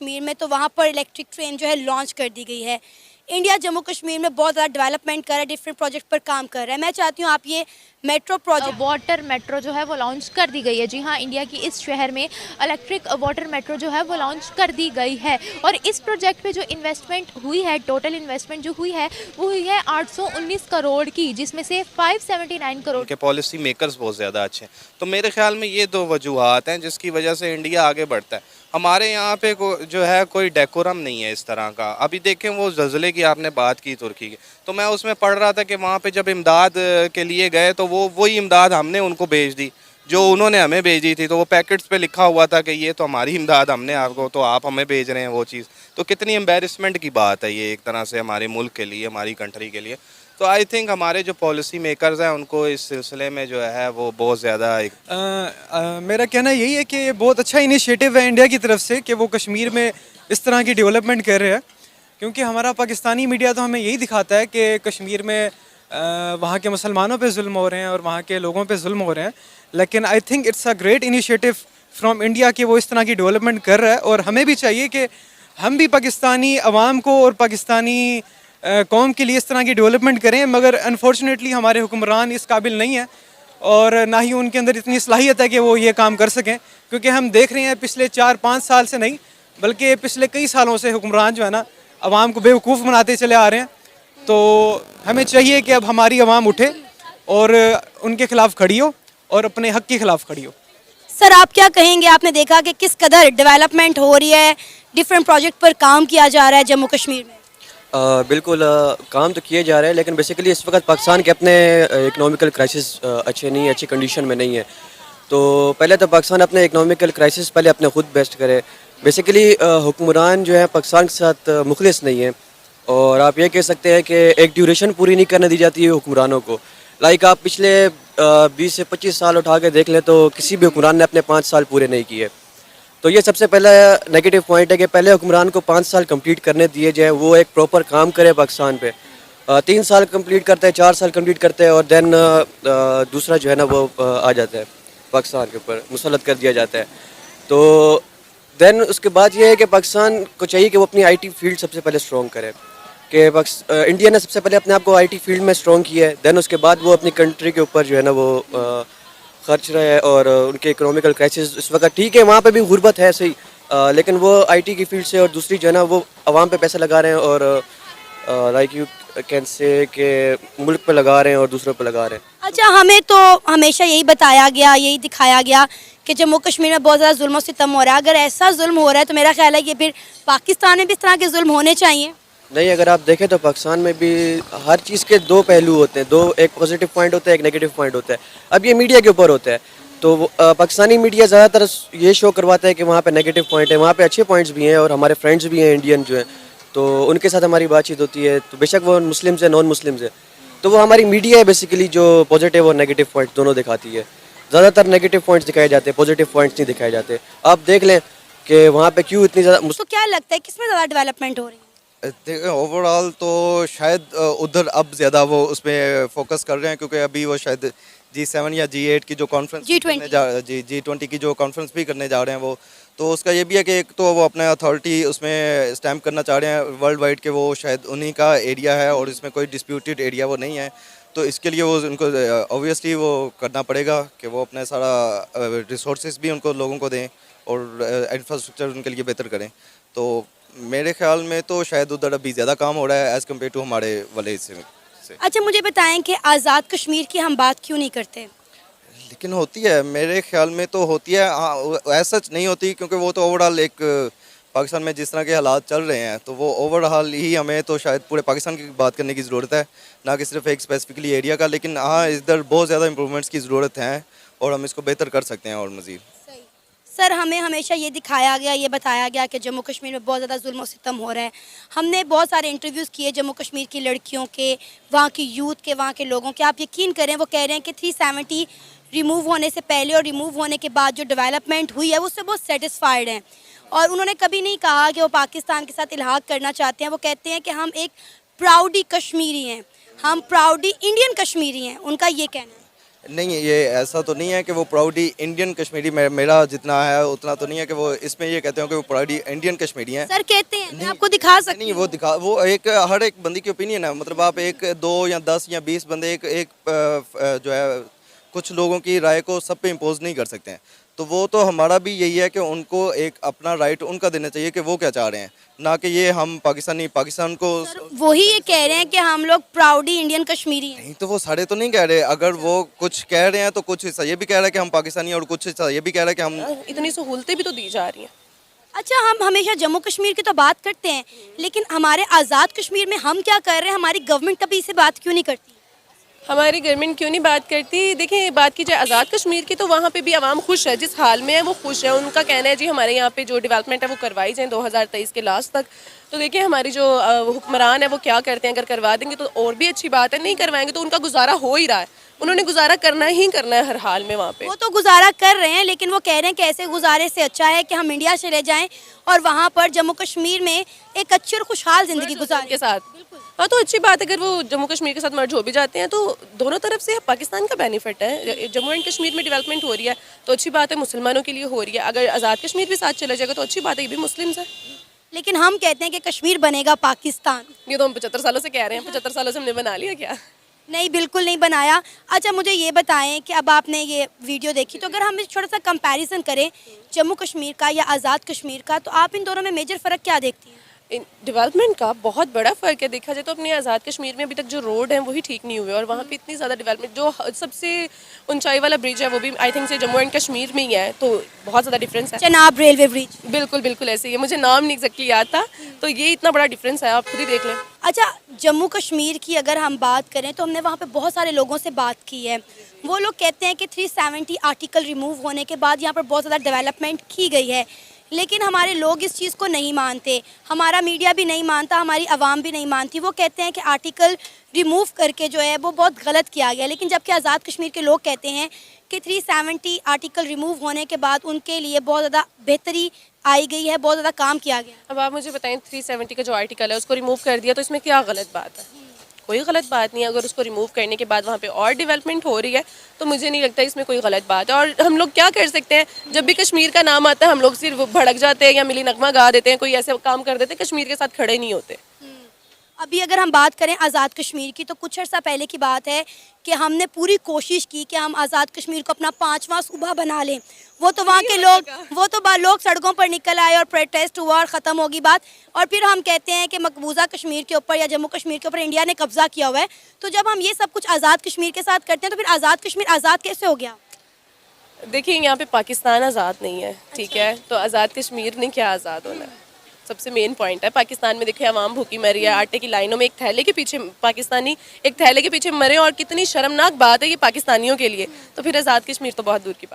कश्मीर में, तो वहाँ पर इलेक्ट्रिक ट्रेन जो है लॉन्च कर दी गई है। इंडिया जम्मू कश्मीर में बहुत ज़्यादा डेवलपमेंट कर रहा है, डिफरेंट प्रोजेक्ट पर काम कर रहा है। मैं चाहती हूँ आप ये मेट्रो प्रोजेक्ट वाटर मेट्रो जो है वो लॉन्च कर दी गई है। जी हाँ, इंडिया की इस शहर में इलेक्ट्रिक वाटर मेट्रो जो है वो लॉन्च कर दी गई है। और इस प्रोजेक्ट पे जो इन्वेस्टमेंट हुई है, टोटल इन्वेस्टमेंट जो हुई है वो हुई है 819 करोड़ की, जिसमें से 579 करोड़ के पॉलिसी मेकर्स बहुत ज़्यादा अच्छे हैं। तो मेरे ख्याल में ये दो वजूहात हैं जिसकी वजह से इंडिया आगे बढ़ता है। हमारे यहाँ पे जो है कोई डेकोरम नहीं है इस तरह का। अभी देखें वो ज़लज़ले की आपने बात की तुर्की की, तो मैं उसमें पढ़ रहा था कि वहाँ पे जब इमदाद के लिए गए तो वही इमदाद हमने उनको भेज दी जो उन्होंने हमें भेजी थी। तो वो पैकेट्स पे लिखा हुआ था कि ये तो हमारी इमदाद हमने आपको, तो आप हमें भेज रहे हैं वो चीज़। तो कितनी एम्बेरसमेंट की बात है ये एक तरह से हमारे मुल्क के लिए, हमारी कंट्री के लिए। तो आई थिंक हमारे जो पॉलिसी मेकर्स हैं उनको इस सिलसिले में जो है वो बहुत ज़्यादा मेरा कहना यही है कि ये बहुत अच्छा इनिशिएटिव है इंडिया की तरफ से कि वो कश्मीर में इस तरह की डेवलपमेंट कर रहे हैं। क्योंकि हमारा पाकिस्तानी मीडिया तो हमें यही दिखाता है कि कश्मीर में वहाँ के मुसलमानों पे जुल्म हो रहे हैं और वहाँ के लोगों पे जुल्म हो रहे हैं। लेकिन I think it's a great initiative from India कि वो इस तरह की डेवलपमेंट कर रहा है। और हमें भी चाहिए कि हम भी पाकिस्तानी अवाम को और पाकिस्तानी कौम के लिए इस तरह की डेवलपमेंट करें। मगर अनफॉर्चुनेटली हमारे हुक्मरान इस काबिल नहीं है और ना ही उनके अंदर इतनी सलाहियत है कि वो ये काम कर सकें। क्योंकि हम देख रहे हैं पिछले 4-5 साल से नहीं बल्कि पिछले कई सालों से हुक्मरान जो है ना अवाम को बेवकूफ़ बनाते चले आ रहे हैं। तो हमें चाहिए कि अब हमारी अवाम उठे और उनके खिलाफ खड़ी हो और अपने हक के खिलाफ खड़ी हो। सर आप क्या कहेंगे, आपने देखा कि किस कदर डेवलपमेंट हो रही है, डिफरेंट प्रोजेक्ट पर काम किया जा रहा है जम्मू कश्मीर में? बिल्कुल काम तो किए जा रहे हैं, लेकिन बेसिकली इस वक्त पाकिस्तान के अपने इकनॉमिकल क्राइसिस अच्छे नहीं है, अच्छी कंडीशन में नहीं है। तो पहले तो पाकिस्तान अपने इकनॉमिकल क्राइसिस पहले अपने खुद बेस्ट करे। बेसिकली हुक्मरान जो है पाकिस्तान के साथ मुखलिस नहीं है। और आप ये कह सकते हैं कि एक ड्यूरेशन पूरी नहीं करने दी जाती है हुक्मरानों को। लाइक आप पिछले 20 से 25 साल उठा के देख लें तो किसी भी हुक्मरान ने अपने 5 साल पूरे नहीं किए। तो ये सबसे पहला नेगेटिव पॉइंट है कि पहले हुक्मरान को 5 साल कंप्लीट करने दिए जाए, वो एक प्रॉपर काम करे पाकिस्तान पे। 3 साल कंप्लीट करते हैं, 4 साल कंप्लीट करते हैं और देन दूसरा जो है ना वो आ जाता है पाकिस्तान के ऊपर मुसल्लत कर दिया जाता है। तो देन उसके बाद ये है कि पाकिस्तान को चाहिए कि वो अपनी आईटी फील्ड सबसे पहले स्ट्रॉन्ग करे। कि इंडिया ने सबसे पहले अपने आप को आईटी फील्ड में स्ट्रॉन्ग किया है, देन उसके बाद वो अपनी कंट्री के ऊपर जो है ना वो खर्च रहे हैं। और उनके इकोनॉमिकल क्राइसिस इस वक्त ठीक है, वहाँ पे भी गुर्बत है सही, लेकिन वो आईटी की फील्ड से और दूसरी जो है ना वो आवाम पे पैसा लगा रहे हैं और लाइक यू कैन से कि मुल्क पे लगा रहे हैं और दूसरों पे लगा रहे हैं। अच्छा, हमें तो हमेशा यही बताया गया, यही दिखाया गया कि जम्मू कश्मीर में बहुत ज़्यादा जुल्म और सितम हो रहा है। अगर ऐसा जुल्म हो रहा है तो मेरा ख्याल है कि फिर पाकिस्तान में भी इस तरह के जुल्म होने चाहिए। नहीं, अगर आप देखें तो पाकिस्तान में भी हर चीज़ के दो पहलू होते हैं, दो, एक पॉजिटिव पॉइंट होता है, एक नेगेटिव पॉइंट होता है। अब ये मीडिया के ऊपर होता है। तो पाकिस्तानी मीडिया ज़्यादातर ये शो करवाता है कि वहाँ पे नेगेटिव पॉइंट है, वहाँ पे अच्छे पॉइंट्स भी हैं और हमारे फ्रेंड्स भी हैं इंडियन जो हैं, तो उनके साथ हमारी बातचीत होती है। तो बेशक वो मुस्लिम्स है, नॉन मुस्लिम्स है, तो वो हमारी मीडिया है बेसिकली जो पॉजिटिव और नेगेटिव पॉइंट दोनों दिखाती है। ज़्यादातर नेगेटिव पॉइंट्स दिखाए जाते हैं, पॉजिटिव पॉइंट्स नहीं दिखाए जाते। आप देख लें कि वहाँ पे क्यों इतनी ज़्यादा। तो क्या लगता है किसमें ज़्यादा डेवलपमेंट हो रही है? देखिए ओवरऑल तो शायद उधर अब ज़्यादा वो उसमें फोकस कर रहे हैं, क्योंकि अभी वो शायद G7 या G8 की जो कॉन्फ्रेंस G20 की जो कॉन्फ्रेंस भी करने जा रहे हैं वो, तो उसका ये भी है कि एक तो वो अपना अथॉरिटी उसमें स्टैम्प करना चाह रहे हैं वर्ल्ड वाइड के, वो शायद उन्हीं का एरिया है और इसमें कोई डिस्प्यूटेड एरिया वो नहीं है। तो इसके लिए वो उनको ऑब्वियसली वो करना पड़ेगा कि वो अपना सारा रिसोर्सेज भी उनको लोगों को दें और इंफ्रास्ट्रक्चर उनके लिए बेहतर करें। तो मेरे ख्याल में तो शायद उधर अभी ज़्यादा काम हो रहा है एज़ कम्पेयर टू हमारे वाले हिस्से में से। अच्छा, मुझे बताएं कि आज़ाद कश्मीर की हम बात क्यों नहीं करते? लेकिन होती है, मेरे ख्याल में तो होती है, ऐसा सच नहीं होती, क्योंकि वो तो ओवरऑल एक पाकिस्तान में जिस तरह के हालात चल रहे हैं तो वो ओवरऑल ही हमें तो शायद पूरे पाकिस्तान की बात करने की ज़रूरत है, ना कि सिर्फ एक स्पेसिफिकली एरिया का। लेकिन हाँ, इधर बहुत ज़्यादा इम्प्रूवमेंट्स की ज़रूरत है और हम इसको बेहतर कर सकते हैं और मज़ीद। सर, हमें हमेशा ये दिखाया गया, ये बताया गया कि जम्मू कश्मीर में बहुत ज़्यादा जुल्म और सितम हो रहा है। हमने बहुत सारे इंटरव्यूज़ किए जम्मू कश्मीर की लड़कियों के, वहाँ की यूथ के, वहाँ के लोगों के। आप यकीन करें वो कह रहे हैं कि 370 रिमूव होने से पहले और रिमूव होने के बाद जो डेवलपमेंट हुई है उससे बहुत सेटिस्फाइड हैं। और उन्होंने कभी नहीं कहा कि वो पाकिस्तान के साथ इल्हाक करना चाहते हैं। वो कहते हैं कि हम एक प्राउडी कश्मीरी हैं, हम प्राउडी इंडियन कश्मीरी हैं, उनका ये कहना है। नहीं, ये ऐसा तो नहीं है कि वो प्राउडी इंडियन कश्मीरी, मेरा जितना है उतना तो नहीं है कि वो इसमें ये कहते हो कि वो प्राउडी इंडियन कश्मीरी हैं। सर कहते हैं, मैं आपको दिखा सकती नहीं, हूँ। वो एक हर एक बंदी की ओपिनियन है, मतलब आप एक 2 या 10 या 20 बंदे जो है कुछ लोगों की राय को सब पे इम्पोज नहीं कर सकते हैं। तो वो तो हमारा भी यही है कि उनको एक अपना राइट उनका देना चाहिए कि वो क्या चाह रहे हैं, ना कि ये हम पाकिस्तान को। सर वही ये कह रहे हैं कि हम लोग प्राउडी इंडियन कश्मीरी हैं। नहीं, तो वो सारे तो नहीं कह रहे। अगर वो कुछ कह रहे हैं तो कुछ हिस्सा ये भी कह रहा है कि हम पाकिस्तानी हैं और कुछ हिस्सा ये भी कह रहा है कि हम। इतनी सहूलतें भी तो दी जा रही हैं। अच्छा, हम हमेशा जम्मू कश्मीर की तो बात करते हैं, लेकिन हमारे आज़ाद कश्मीर में हम क्या कर रहे हैं? हमारी गवर्नमेंट कभी इसे बात क्यों नहीं करती? हमारी गवर्नमेंट क्यों नहीं बात करती? देखिए, बात की जाए आज़ाद कश्मीर की तो वहाँ पे भी आवाम खुश है, जिस हाल में है वो खुश है। उनका कहना है जी हमारे यहाँ पे जो डेवलपमेंट है वो करवाई जाए 2023 के लास्ट तक। तो देखिए हमारी जो हुक्मरान है वो क्या करते हैं, अगर करवा देंगे तो और भी अच्छी बात है, नहीं करवाएंगे तो उनका गुजारा हो ही रहा है। उन्होंने गुजारा करना ही करना है हर हाल में वहाँ पे। वो तो गुजारा कर रहे हैं, लेकिन वो कह रहे हैं कि ऐसे गुजारे से अच्छा है कि हम इंडिया चले जाएं और वहाँ पर जम्मू कश्मीर में एक अच्छी और खुशहाल जिंदगी गुजारें के साथ। हाँ, तो अच्छी बात है, अगर वो जम्मू कश्मीर के साथ मर्ज हो भी जाते हैं तो दोनों तरफ से पाकिस्तान का बेनिफिट है। जम्मू एंड कश्मीर में डेवलपमेंट हो रही है तो अच्छी बात है, मुसलमानों के लिए हो रही है। अगर आज़ाद कश्मीर भी साथ चला जाएगा तो अच्छी बात है, ये भी मुस्लिम्स है। लेकिन हम कहते हैं कि कश्मीर बनेगा पाकिस्तान। ये तो हम 75 सालों से कह रहे हैं, 75 सालों से हमने बना लिया क्या? नहीं, बिल्कुल नहीं बनाया। अच्छा, मुझे ये बताएं कि अब आपने ये वीडियो देखी, तो अगर हम इस थोड़ा सा कंपैरिजन करें जम्मू कश्मीर का या आज़ाद कश्मीर का, तो आप इन दोनों में मेजर फ़र्क क्या देखती हैं? डेवलपमेंट का बहुत बड़ा फ़र्क है। देखा जाए तो अपने आज़ाद कश्मीर में अभी तक जो रोड हैं वही ठीक नहीं हुए और वहाँ पे इतनी ज़्यादा डेवलपमेंट, जो सबसे ऊंचाई वाला ब्रिज है वो भी आई थिंक से जम्मू एंड कश्मीर में ही है, तो बहुत ज़्यादा डिफरेंस है। Chenab railway bridge. बिल्कुल बिल्कुल ऐसे ही है, मुझे नाम नहीं एग्जैक्टली याद था, तो ये इतना बड़ा डिफरेंस है, आप खुद ही देख लें। अच्छा, जम्मू कश्मीर की अगर हम बात करें तो हमने वहाँ पे बहुत सारे लोगों से बात की है। वो लोग कहते हैं कि 370 आर्टिकल रिमूव होने के बाद यहाँ पर बहुत ज़्यादा डेवलपमेंट की गई है, लेकिन हमारे लोग इस चीज़ को नहीं मानते, हमारा मीडिया भी नहीं मानता, हमारी आवाम भी नहीं मानती। वो कहते हैं कि आर्टिकल रिमूव करके जो है वो बहुत गलत किया गया, लेकिन जबकि आज़ाद कश्मीर के लोग कहते हैं कि 370 आर्टिकल रिमूव होने के बाद उनके लिए बहुत ज़्यादा बेहतरी आई गई है, बहुत ज़्यादा काम किया गया। अब आप मुझे बताएं, 370 का जो आर्टिकल है उसको रिमूव कर दिया तो इसमें क्या गलत बात है? कोई गलत बात नहीं है। अगर उसको रिमूव करने के बाद वहाँ पे और डेवलपमेंट हो रही है तो मुझे नहीं लगता इसमें कोई गलत बात है। और हम लोग क्या कर सकते हैं, जब भी कश्मीर का नाम आता है हम लोग सिर्फ भड़क जाते हैं या मिली नगमा गा देते हैं, कोई ऐसे काम कर देते हैं, कश्मीर के साथ खड़े नहीं होते। अभी अगर हम बात करें आज़ाद कश्मीर की, तो कुछ अर्सा पहले की बात है कि हमने पूरी कोशिश की कि हम आज़ाद कश्मीर को अपना 5वां सूबा बना लें। वो तो वहाँ के लोग सड़कों पर निकल आए और प्रोटेस्ट हुआ और ख़त्म होगी बात। और फिर हम कहते हैं कि मकबूजा कश्मीर के ऊपर या जम्मू कश्मीर के ऊपर इंडिया ने कब्ज़ा किया हुआ है। तो जब हम ये सब कुछ आज़ाद कश्मीर के साथ करते हैं तो फिर आज़ाद कश्मीर आज़ाद कैसे हो गया? देखिए, यहाँ पे पाकिस्तान आज़ाद नहीं है, ठीक है, तो आज़ाद कश्मीर ने क्या आज़ाद होना है, सबसे मेन पॉइंट है। पाकिस्तान में देखिए आवाम भूखी मरी है, आटे की लाइनों में एक थैले के पीछे पाकिस्तानी एक थैले के पीछे मरे, और कितनी शर्मनाक बात है ये पाकिस्तानियों के लिए। तो फिर आज़ाद कश्मीर तो बहुत दूर की बात।